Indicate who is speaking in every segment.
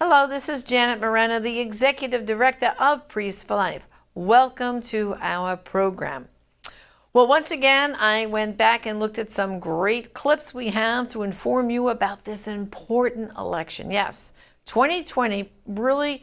Speaker 1: Hello, this is Janet Morana, the Executive Director of Priests for Life. Welcome to our program. Well, once again, I went back and looked at some great clips we have to inform you about this important election. Yes, 2020, really,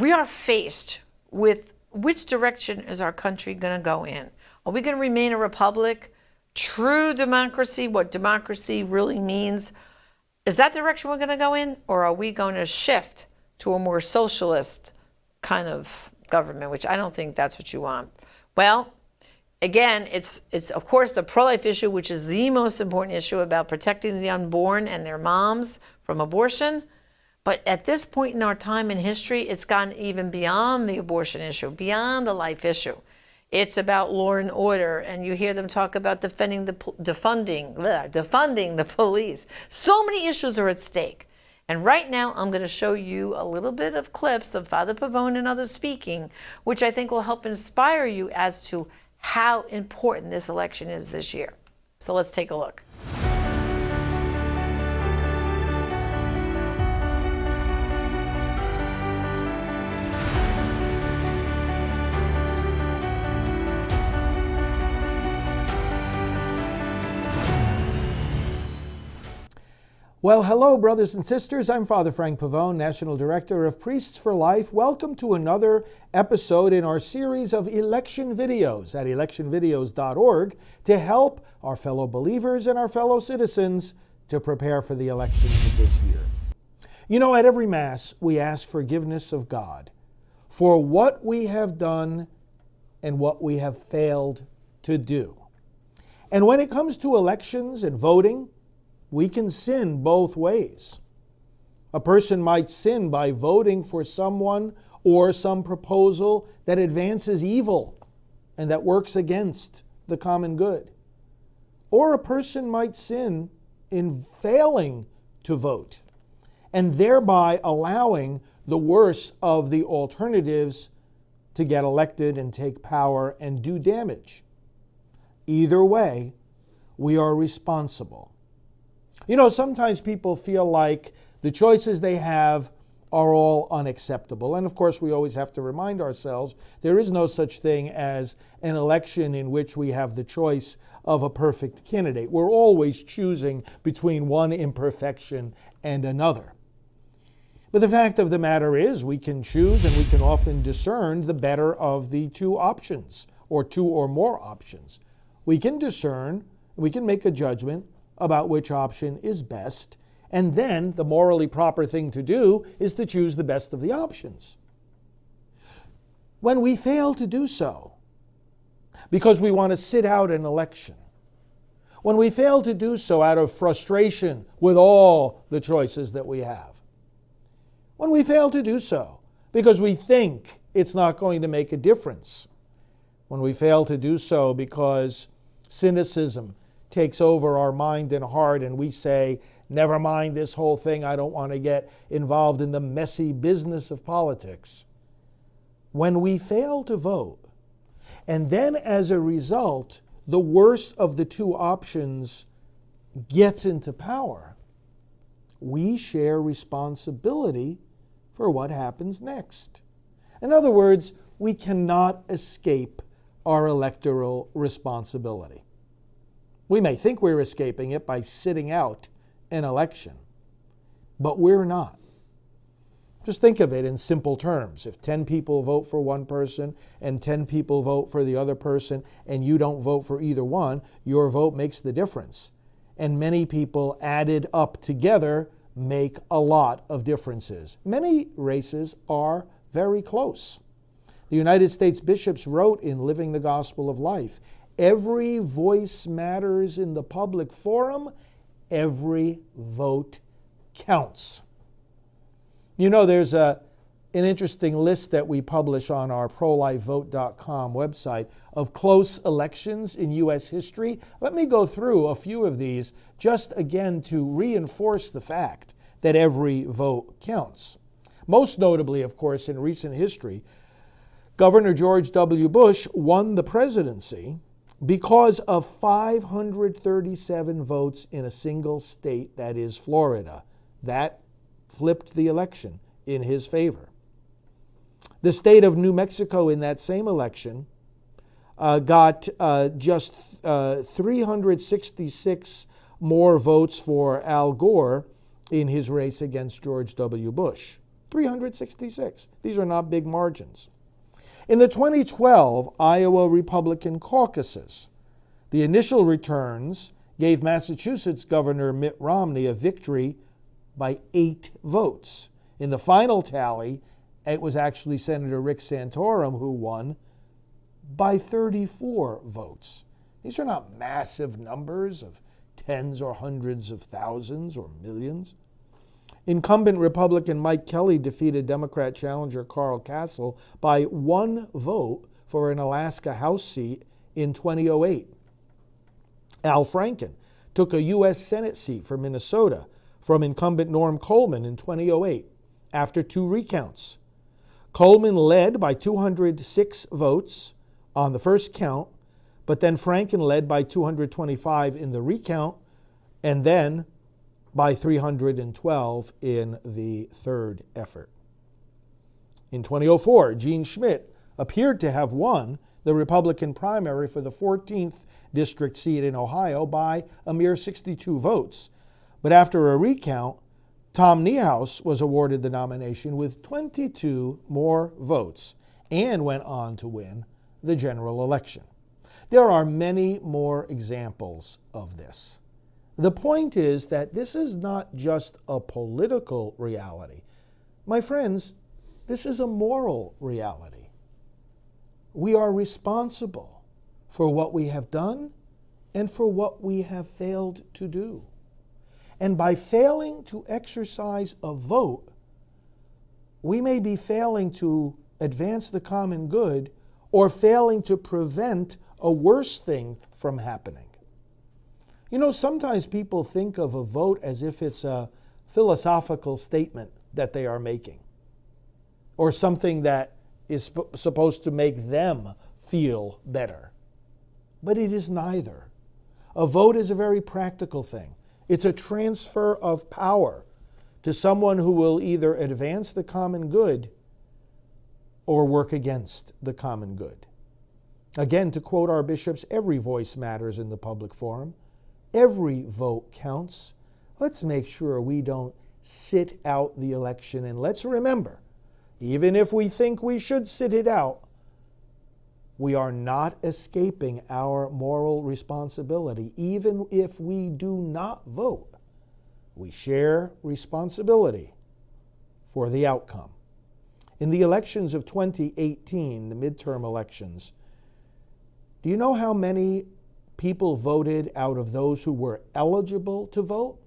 Speaker 1: we are faced with which direction is our country going to go in? Are we going to remain a republic? True democracy, what democracy really means? Is that the direction we're going to go in, or are we going to shift to a more socialist kind of government, which I don't think that's what you want? Well, again, it's of course the pro-life issue, which is the most important issue about protecting the unborn and their moms from abortion. But at this point in our time in history, it's gone even beyond the abortion issue, beyond the life issue. It's about law and order, and you hear them talk about defunding the police. So many issues are at stake. And right now, I'm going to show you a little bit of clips of Father Pavone and others speaking, which I think will help inspire you as to how important this election is this year. So let's take a look.
Speaker 2: Well, hello, brothers and sisters. I'm Father Frank Pavone, National Director of Priests for Life. Welcome to another episode in our series of election videos at electionvideos.org to help our fellow believers and our fellow citizens to prepare for the elections of this year. You know, at every Mass, we ask forgiveness of God for what we have done and what we have failed to do. And when it comes to elections and voting, we can sin both ways. A person might sin by voting for someone or some proposal that advances evil and that works against the common good. Or a person might sin in failing to vote and thereby allowing the worst of the alternatives to get elected and take power and do damage. Either way, we are responsible. You know, sometimes people feel like the choices they have are all unacceptable. And of course, we always have to remind ourselves there is no such thing as an election in which we have the choice of a perfect candidate. We're always choosing between one imperfection and another. But the fact of the matter is we can choose and we can often discern the better of the two options or two or more options. We can discern, we can make a judgment about which option is best, and then the morally proper thing to do is to choose the best of the options. When we fail to do so, because we want to sit out an election, when we fail to do so out of frustration with all the choices that we have, when we fail to do so because we think it's not going to make a difference, when we fail to do so because cynicism takes over our mind and heart and we say, never mind this whole thing, I don't want to get involved in the messy business of politics. When we fail to vote, and then as a result, the worst of the two options gets into power, we share responsibility for what happens next. In other words, we cannot escape our electoral responsibility. We may think we're escaping it by sitting out an election, but we're not. Just think of it in simple terms. If 10 people vote for one person and 10 people vote for the other person and you don't vote for either one, your vote makes the difference. And many people added up together make a lot of differences. Many races are very close. The United States bishops wrote in Living the Gospel of Life, every voice matters in the public forum. Every vote counts. You know, there's an interesting list that we publish on our prolifevote.com website of close elections in U.S. history. Let me go through a few of these just again to reinforce the fact that every vote counts. Most notably, of course, in recent history, Governor George W. Bush won the presidency because of 537 votes in a single state, that is Florida. That flipped the election in his favor. The state of New Mexico in that same election got just 366 more votes for Al Gore in his race against George W. Bush. 366. These are not big margins. In the 2012 Iowa Republican caucuses, the initial returns gave Massachusetts Governor Mitt Romney a victory by 8 votes. In the final tally, it was actually Senator Rick Santorum who won by 34 votes. These are not massive numbers of tens or hundreds of thousands or millions. Incumbent Republican Mike Kelly defeated Democrat challenger Carl Castle by 1 vote for an Alaska House seat in 2008. Al Franken took a U.S. Senate seat for Minnesota from incumbent Norm Coleman in 2008 after 2 recounts. Coleman led by 206 votes on the first count, but then Franken led by 225 in the recount, and then by 312 in the third effort. In 2004, Gene Schmidt appeared to have won the Republican primary for the 14th district seat in Ohio by a mere 62 votes. But after a recount, Tom Niehaus was awarded the nomination with 22 more votes and went on to win the general election. There are many more examples of this. The point is that this is not just a political reality. My friends, this is a moral reality. We are responsible for what we have done and for what we have failed to do. And by failing to exercise a vote, we may be failing to advance the common good or failing to prevent a worse thing from happening. You know, sometimes people think of a vote as if it's a philosophical statement that they are making, or something that is supposed to make them feel better. But it is neither. A vote is a very practical thing. It's a transfer of power to someone who will either advance the common good or work against the common good. Again, to quote our bishops, every voice matters in the public forum. Every vote counts. Let's make sure we don't sit out the election. And let's remember, even if we think we should sit it out, we are not escaping our moral responsibility. Even if we do not vote, we share responsibility for the outcome. In the elections of 2018, the midterm elections, do you know how many people voted out of those who were eligible to vote?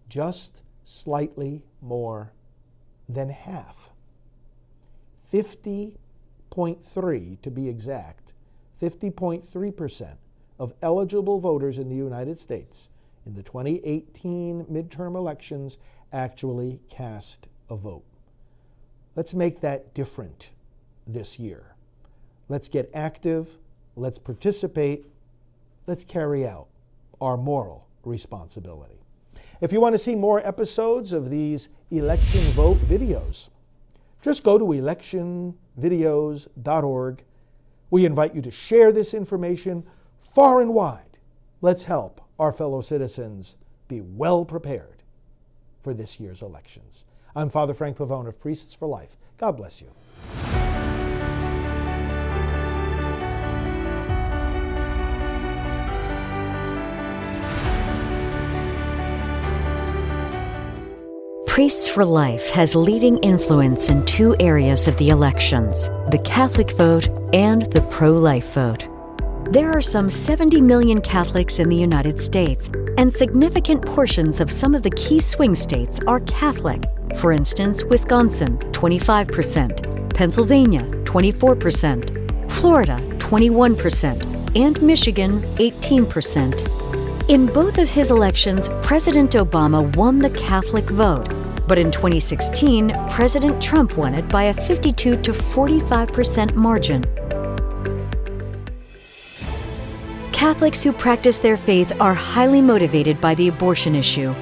Speaker 2: Just slightly more than half. 50.3 to be exact, 50.3% of eligible voters in the United States in the 2018 midterm elections actually cast a vote. Let's make that different this year. Let's get active, let's participate, let's carry out our moral responsibility. If you want to see more episodes of these election vote videos, just go to electionvideos.org. We invite you to share this information far and wide. Let's help our fellow citizens be well prepared for this year's elections. I'm Father Frank Pavone of Priests for Life. God bless you.
Speaker 3: Priests for Life has leading influence in 2 areas of the elections, the Catholic vote and the pro-life vote. There are some 70 million Catholics in the United States, and significant portions of some of the key swing states are Catholic. For instance, Wisconsin, 25%, Pennsylvania, 24%, Florida, 21%, and Michigan, 18%. In both of his elections, President Obama won the Catholic vote. But in 2016, President Trump won it by a 52 to 45% margin. Catholics who practice their faith are highly motivated by the abortion issue.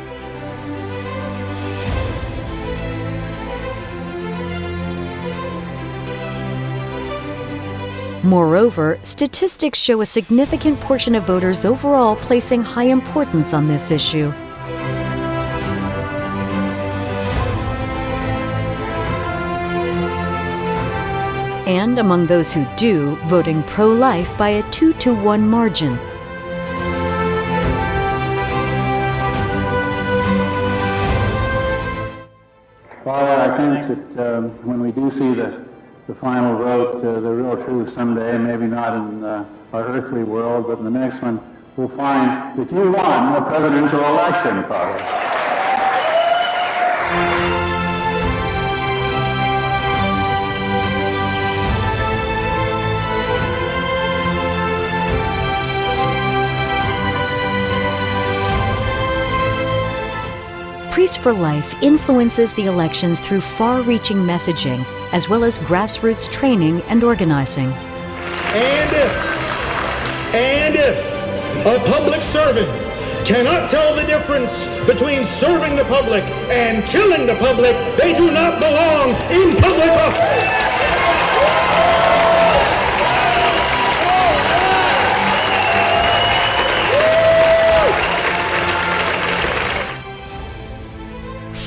Speaker 3: Moreover, statistics show a significant portion of voters overall placing high importance on this issue. And among those who do, voting pro-life by a 2-to-1 margin.
Speaker 4: Father, I think that when we do see the final vote, the real truth someday, maybe not in our earthly world, but in the next one, we'll find that you won the presidential election, Father.
Speaker 3: Priests for Life influences the elections through far-reaching messaging, as well as grassroots training and organizing.
Speaker 5: And if a public servant cannot tell the difference between serving the public and killing the public, they do not belong in public office.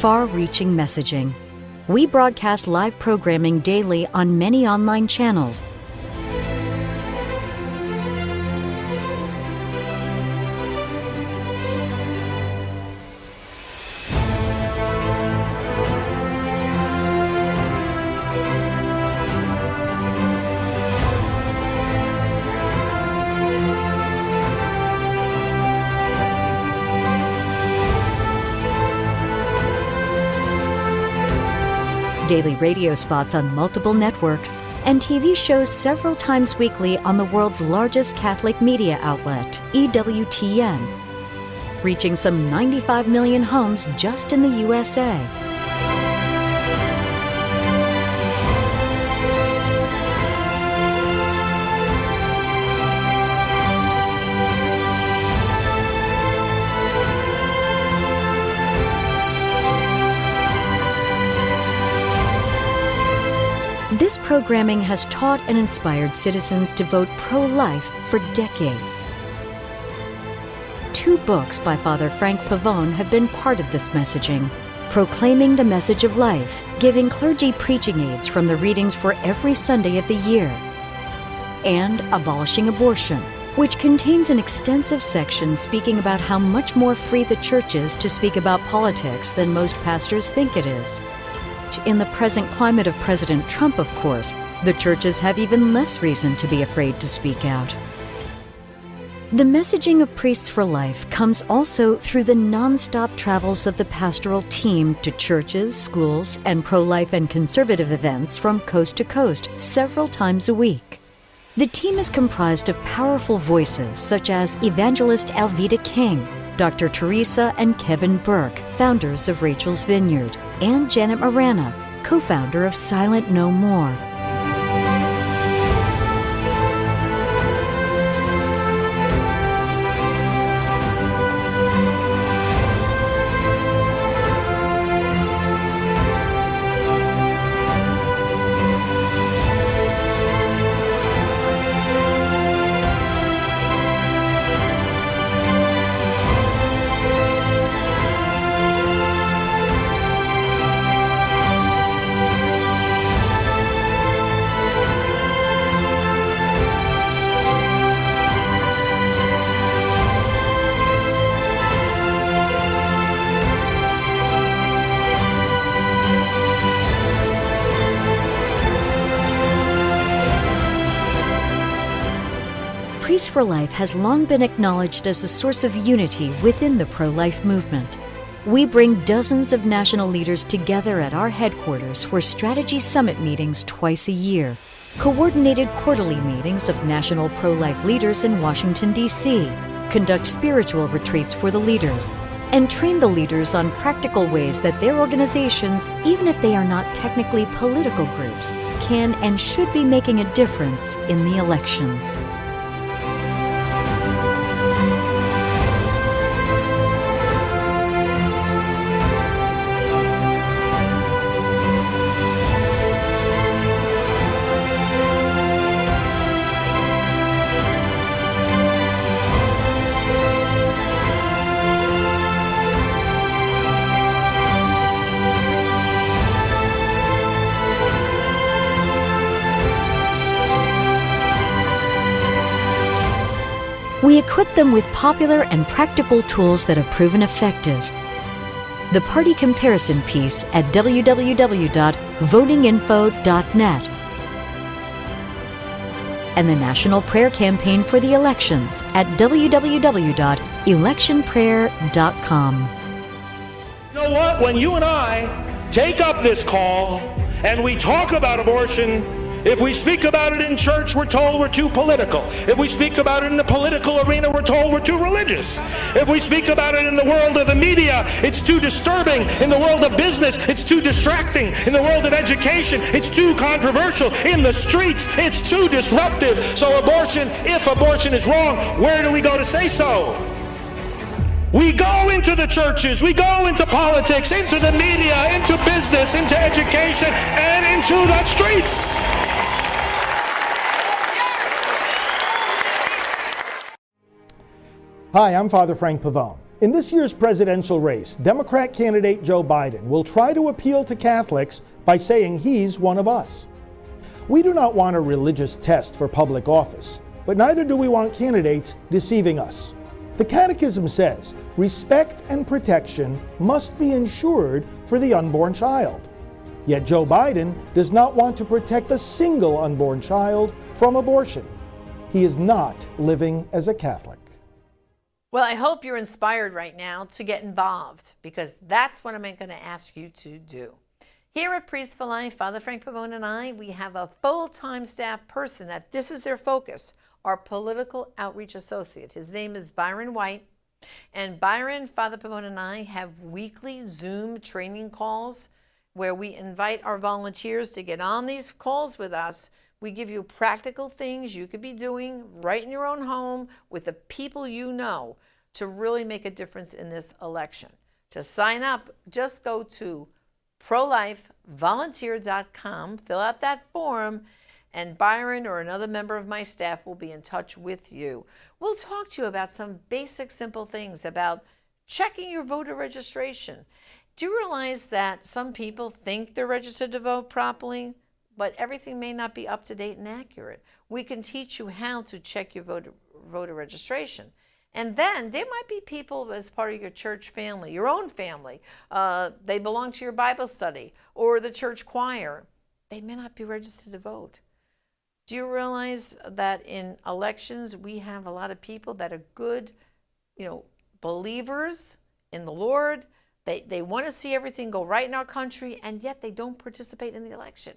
Speaker 3: Far-reaching messaging. We broadcast live programming daily on many online channels. Daily radio spots on multiple networks, and TV shows several times weekly on the world's largest Catholic media outlet, EWTN, reaching some 95 million homes just in the USA. This programming has taught and inspired citizens to vote pro-life for decades. 2 books by Father Frank Pavone have been part of this messaging. Proclaiming the Message of Life, giving clergy preaching aids from the readings for every Sunday of the year. And Abolishing Abortion, which contains an extensive section speaking about how much more free the Church is to speak about politics than most pastors think it is. In the present climate of President Trump, of course, the churches have even less reason to be afraid to speak out. The messaging of Priests for Life comes also through the non-stop travels of the pastoral team to churches, schools, and pro-life and conservative events from coast to coast several times a week. The team is comprised of powerful voices such as evangelist Alveda King, Dr. Teresa and Kevin Burke, founders of Rachel's Vineyard, and Janet Morana, co-founder of Silent No More. Priests for Life has long been acknowledged as a source of unity within the pro-life movement. We bring dozens of national leaders together at our headquarters for strategy summit meetings twice a year, coordinated quarterly meetings of national pro-life leaders in Washington, D.C., conduct spiritual retreats for the leaders, and train the leaders on practical ways that their organizations, even if they are not technically political groups, can and should be making a difference in the elections. We equip them with popular and practical tools that have proven effective. The party comparison piece at www.votinginfo.net, and the National Prayer Campaign for the Elections at www.electionprayer.com.
Speaker 5: You know what? When you and I take up this call and we talk about abortion, if we speak about it in church, we're told we're too political. If we speak about it in the political arena, we're told we're too religious. If we speak about it in the world of the media, it's too disturbing. In the world of business, it's too distracting. In the world of education, it's too controversial. In the streets, it's too disruptive. So abortion, if abortion is wrong, where do we go to say so? We go into the churches, we go into politics, into the media, into business, into education, and into the streets.
Speaker 2: Hi, I'm Father Frank Pavone. In this year's presidential race, Democrat candidate Joe Biden will try to appeal to Catholics by saying he's one of us. We do not want a religious test for public office, but neither do we want candidates deceiving us. The Catechism says respect and protection must be ensured for the unborn child. Yet Joe Biden does not want to protect a single unborn child from abortion. He is not living as a Catholic.
Speaker 1: Well, I hope you're inspired right now to get involved, because that's what I'm going to ask you to do. Here at Priests for Life, Father Frank Pavone and I, we have a full-time staff person that this is their focus, our political outreach associate. His name is Byron White. And Byron, Father Pavone and I have weekly Zoom training calls where we invite our volunteers to get on these calls with us. We give you practical things you could be doing right in your own home with the people you know to really make a difference in this election. To sign up, just go to prolifevolunteer.com, fill out that form, and Byron or another member of my staff will be in touch with you. We'll talk to you about some basic, simple things about checking your voter registration. Do you realize that some people think they're registered to vote properly, but everything may not be up to date and accurate? We can teach you how to check your voter registration. And then there might be people as part of your church family, your own family. They belong to your Bible study or the church choir. They may not be registered to vote. Do you realize that in elections, we have a lot of people that are good, believers in the Lord. They want to see everything go right in our country, and yet they don't participate in the election.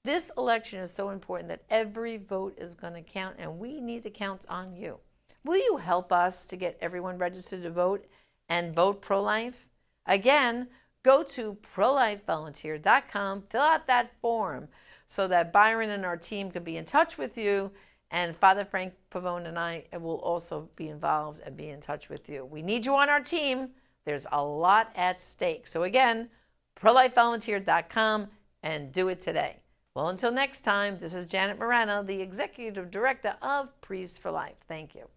Speaker 1: This election is so important that every vote is going to count, and we need to count on you. Will you help us to get everyone registered to vote and vote pro-life? Again, go to prolifevolunteer.com, fill out that form so that Byron and our team can be in touch with you, and Father Frank Pavone and I will also be involved and be in touch with you. We need you on our team. There's a lot at stake. So again, prolifevolunteer.com, and do it today. Well, until next time, this is Janet Morana, the Executive Director of Priests for Life. Thank you.